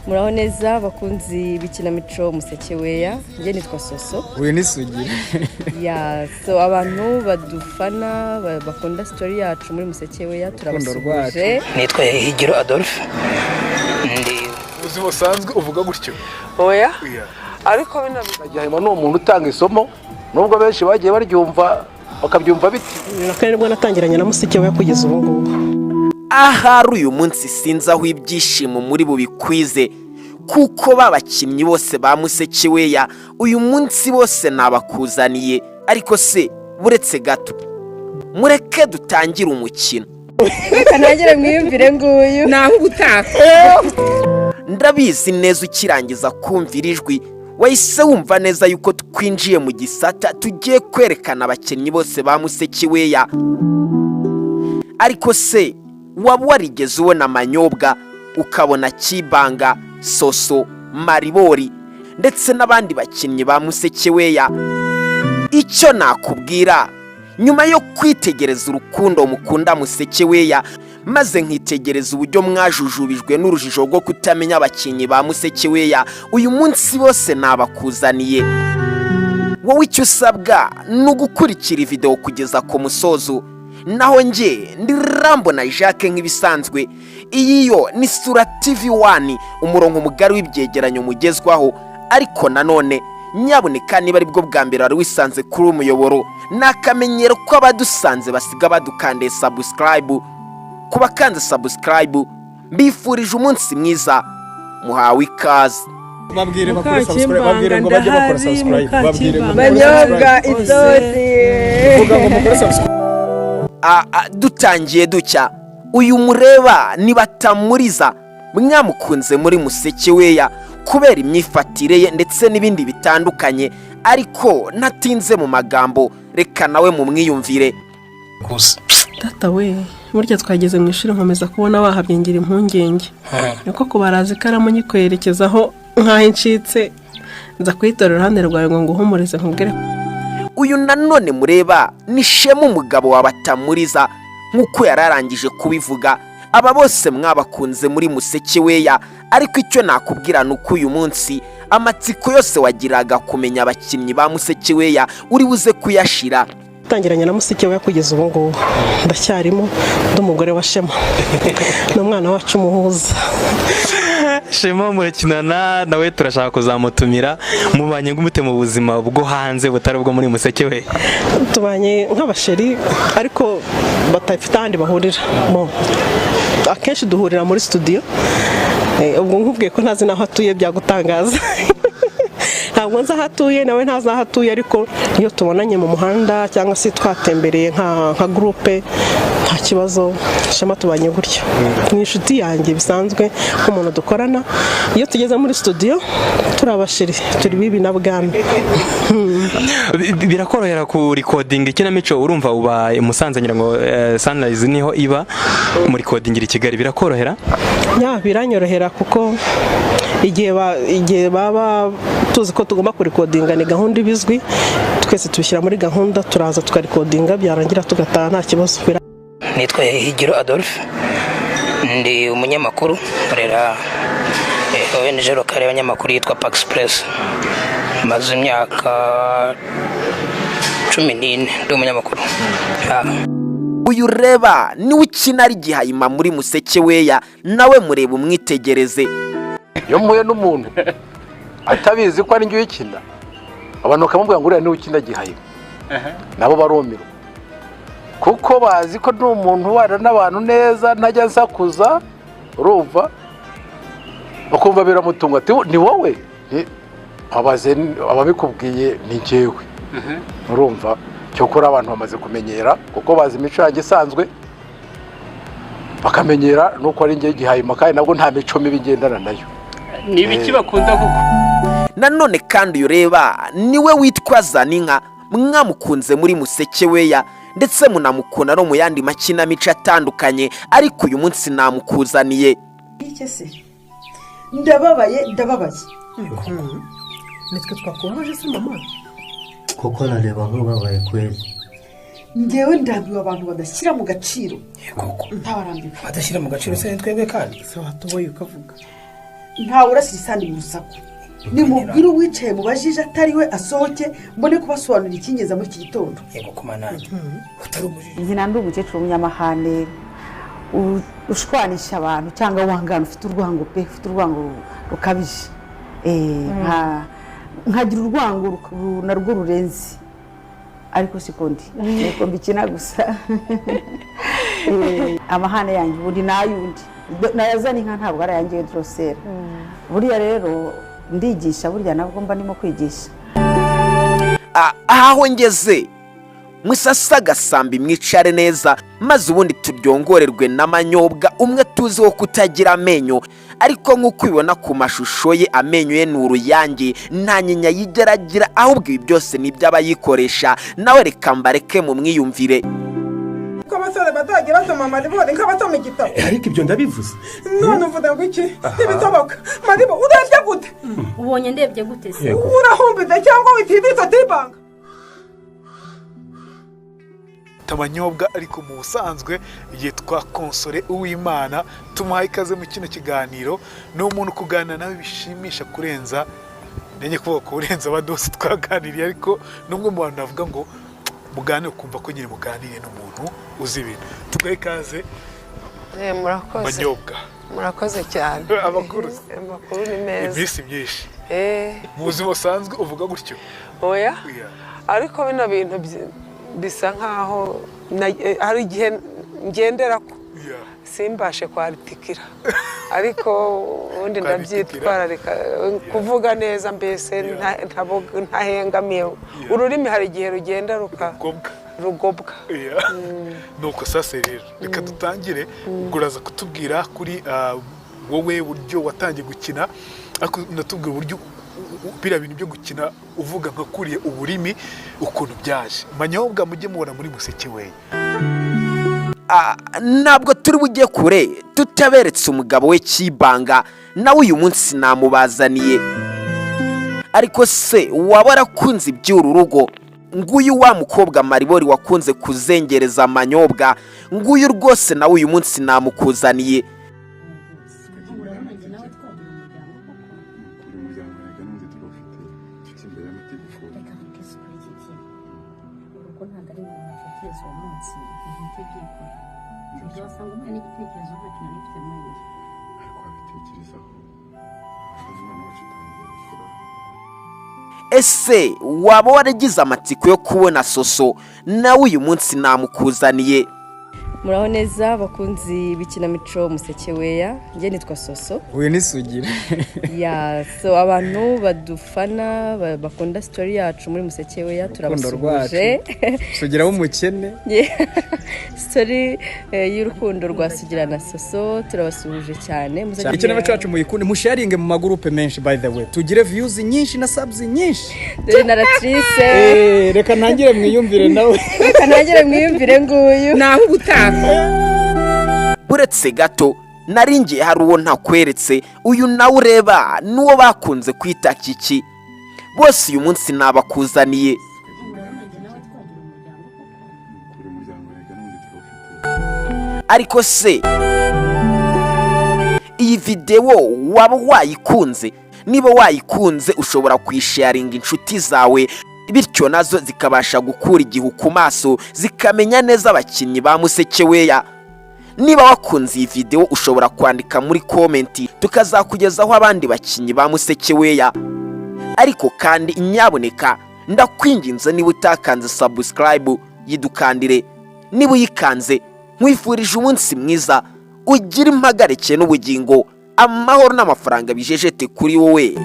Muraho neza bakunzi b'ikinamico Musekeweya, nge nitwa Soso. Uyu ni Sugira. Ya, so abantu badufana bakunda story yacu muri Musekeweya turabasuje. Nitwa Higiro Adolphe. Ndi uzi busanzwe uvuga gutyo. Oya. Ariko binabijyahima no umuntu utanga isomo nubwo benshi bagiye baryumva bakabyumva biti. Nakaribwo natangiranye na Musekeweya kugeza ubu ngubu. Ahari uyu munsi sinzi aho ibyishimo muri bubikwize kuko babakinnyi bose ba Musekeweya uyu munsi bose nabakuzaniye, ariko se buretse gato mureke dutangire umukino. Kanagere mwiyumvire nguyu naho ubutaka. Ndabizi neza ukirangiza kumvira ijwi wahise wumva neza yuko twinjiye mu gisata tugiye kwerekana abakinnyi bose ba Musekeweya. Ariko se waba warigeze ubona manyobwa, ukabona kibanga, soso, maribori ndetse n'abandi bakinnyi ba Musekeweya? Icyo nakubwira, nyuma yo kwitegereza urukundo mukunda Musekeweya maze nkitegereza uburyo mwajujubijwe n'urujijo rwo kutamenya abakinnyi ba Musekeweya, uyu munsi bose nabakuzaniye. Wowe icyo usabwa ni ugukurikira video kugeza ku musozo, naho nge ndi Rambo na Jacques nk'ibisanzwe. Iyiyo ni Sura TV1, umurongo mugari w'ibyegeranyo mugezwaho. Ariko nanone nyaboneka niba ari bwo bwa mbere wari wisanze kuri umuyoboro, nakamenyero ko abadusanze basiga badukandiye subscribe. Kuba kanze subscribe mbifurije umunsi mwiza, muhawe ikaze. Babwire bakora subscribe, babwire ngo bajye bakora subscribe, babwire ngo manyobwa isosi. Vuga ngo mukora subscribe. Dutangiye ducya, uyu mureba nibatamuriza mwamukunze muri Musekeweya kubera imyifatire ye ndetse n'ibindi bitandukanye, ariko natinze mu magambo, reka nawe mu mwiyumvire. Data we, burya twageze mu ishuri nkomeza kubona bahabyingira impungenge. Niko kubaraza ikaramu nyikwerekezaho nkaho incitse, nza kwitora uruhande rwawe ngo nguhumurize nkubwire. Uyu nanone mureba ni Shema umugabo wabatamuriza nkuko yararangije kubivuga. Aba bose mwabakunze muri Musekeweya, ariko icyo nakubwira nuko uyu munsi amatsiko yose wagiraga kumenya abakinnyi ba Musekeweya uri buze kuyashira. Tangiranye na Musekeweya kugeza ubu ngubu ndacyarimo, ndi umugore wa Shema n'umwana wacu muhuza. Shema murakinana nawe turashaka kuzamutumira, mubanye ngumute mu buzima bwo hanze butari bwo muri Musekeweya? Tubanye nk'abasheri ariko batafite ahandi bahurira. Akenshi duhurira muri studio, ubwo nkubwiye ko ntazi naho atuye byagutangaza. Ntabwo nzi aho atuye, nawe ntazi aho atuye, ariko iyo tubonanye mu muhanda cyangwa se twatembereye nka groupe nta kibazo. Shema tubanye gutyo, ni inshuti yanjye bisanzwe nk'umuntu dukorana. Iyo tugeze muri studio turabashiri, turi bibi na bwana. Birakorohera ku recording ikinamico, urumva uba Musanze ngira ngo Sunrise niho iba muri recording i Kigali, birakorohera? Ya, biranyorohera kuko igihe baba tuzi ko tugomba kurekodinga ni gahunda ibizwi, twese tubishyira muri gahunda, turaza tukarekodinga, byarangira tugataha nta kibazo. Nitwa Higiro Adolphe. Ndi umunyamakuru urera ONG lokale y'abanyamakuru yitwa Pax Press. Maze imyaka 14 ndi umunyamakuru. Uyu reba ni ukina ari gihayima muri Musekeweya, nawe mureba umwitegereze. Yo muye n'umuntu atabizi ko ari njye ukina, abantu bakamubwira ngo uriya ni ukina gihayima, nabo baromero kuko bazi ko n'umuntu wara n'abantu neza, ntajya nsakuza, urumva bakumva biramutunga ati ni wowe, abaze ababikubwiye ni njyewe. Urumva cyo kora abantu bamaze kumenyera kuko bazi imico yanjye isanzwe, bakamenyera nuko ari njye gihayima, kandi nabwo nta mico mibi ngendana nayo. Ni ibiki bakunda kuko nanone kandi ureba niwe witwa Zaninka, mwamukunze muri Musekeweya ndetse munamukunda no mu yandi makinamico atandukanye, ariko uyu munsi namukuzaniye. Iki se ndababaye. Nitwe twakubaje se mama? Koko nareba nk'ubabaye kweli. Ngewe ndambiwe abantu badashyira mu gaciro. Ntabarambiwe. Badashyira mu gaciro se twebwe kandi. Se watoboye ukavuga. ntawe urasira isandi mu rusaku nimubwire uwicaye mu bajije atari we asohoke mbone kubasobanurira icyingenza muri iki gitondo. Yego kumanani utari umujiji izina ndi umukecuru w'umunyamahane ushwanisha abantu cyangwa wangana ufite urwango pe ufite urwango rukabije nkagira urwango narwo rurenze ariko sikondi niko mbikina gusa amahane yanjye ubundi nayundi nayazana inka ntabwo ari yanjye drosera buriya rero ndigisha burya nabwo mba ndimo kwigisha aho ngeze musasa gasambi mwicare neza maze ubundi turyongorerwe n'amanyobwa umwe tuziho kutagira amenyo ariko nk'uko ubibona ku mashusho ye amenyo ye ni uruyange nta nyinya yigeragira ahubwo ibi byose nibyo aba yikoresha nawe reka mbareke mu mwiyumvire ko abasore batagira basoma maribori nk'abasoma igitabo ariko ibyo ndabivuze none uvuga ngo iki ntibitoboka maribo urebye gute ubonye ndebye gute se urahumbize cyangwa witibitsa tibanga Tamanyobwa ariko mu busanzwe yitwa Konsole Uwimana tumuhaye ikaze mu kino kiganiro no umuntu kuganira nawe bishimisha kurenza nenye kuvuga ko urenza abadosi twaganiriye ariko numwe mu bantu navuga ngo muganire kumva ko nyine muganiriye n'umuntu uzi ibintu tugaye ikaze murakoze Manyobwa murakoze cyane amakuru ni meza imisi myinshi mu buzima busanzwe uvuga gutyo oya ariko bino bintu bisa nkaho hari igihe ngendera ko simbashe kwaritikira ariko ubundi ndabyitwararika kuvuga neza mbese ntahengamiye ururimi hari igihe rugenda rugobwa nuko sase rero reka dutangire uraza kutubwira kuri wowe buryo watangiye gukina ariko natubwira uburyo biriya bintu byo gukina uvuga nka kuriye uburimi ukuntu byaje Manyobwa mujye mubona muri Musekeweya ntabwo turi bujye kure tutaberetse umugabo we kibanga nawe uyu munsi namubazaniye ariko se waba warakunze iby'uru rugo nguyu wa mukobwa maribori wakunze kuzengereza Manyobwa nguyu rwose nawe uyu munsi namukuzaniye ese waba waragize amatsiko yo kubona soso nawe uyu munsi namukuzaniye muraho neza bakunzi b'ikinamico Musekeweya njye nitwa Soso uyu ni Sugira so abantu badufana bakunda story yacu muri Musekeweya turabasuhuje Sugira w'umukene story y'urukundo rwa Sugira na Soso turabasuhuje cyane ikinamico yacu muyikunde musharinge mu magroupe menshi by the way tugire views nyinshi na subs nyinshi generatrice reka ntangire mwiyumvire nawe nguyu naho ubutaha buretse gato naringiye hari uwo ntakweretse uyu nawe ureba nuwo bakunze kwita kiki bose uyu munsi nabakuzaniye ariko se iyi video waba wayikunze niba wayikunze ushobora kuyisharinga inshuti zawe bityo nazo zikabasha gukura igihu ku maso zikamenya neza abakinnyi ba Musekeweya niba wakunze iyi video ushobora kwandika muri comment tukazakugezaho abandi bakinnyi ba Musekeweya ariko kandi inyaboneka ndakwinginze niba utakanze subscribe yidukandire niba uyikanze nkwifurije umunsi mwiza ugira impagarike n'ubugingo amahoro n'amafaranga bijejete kuri wowe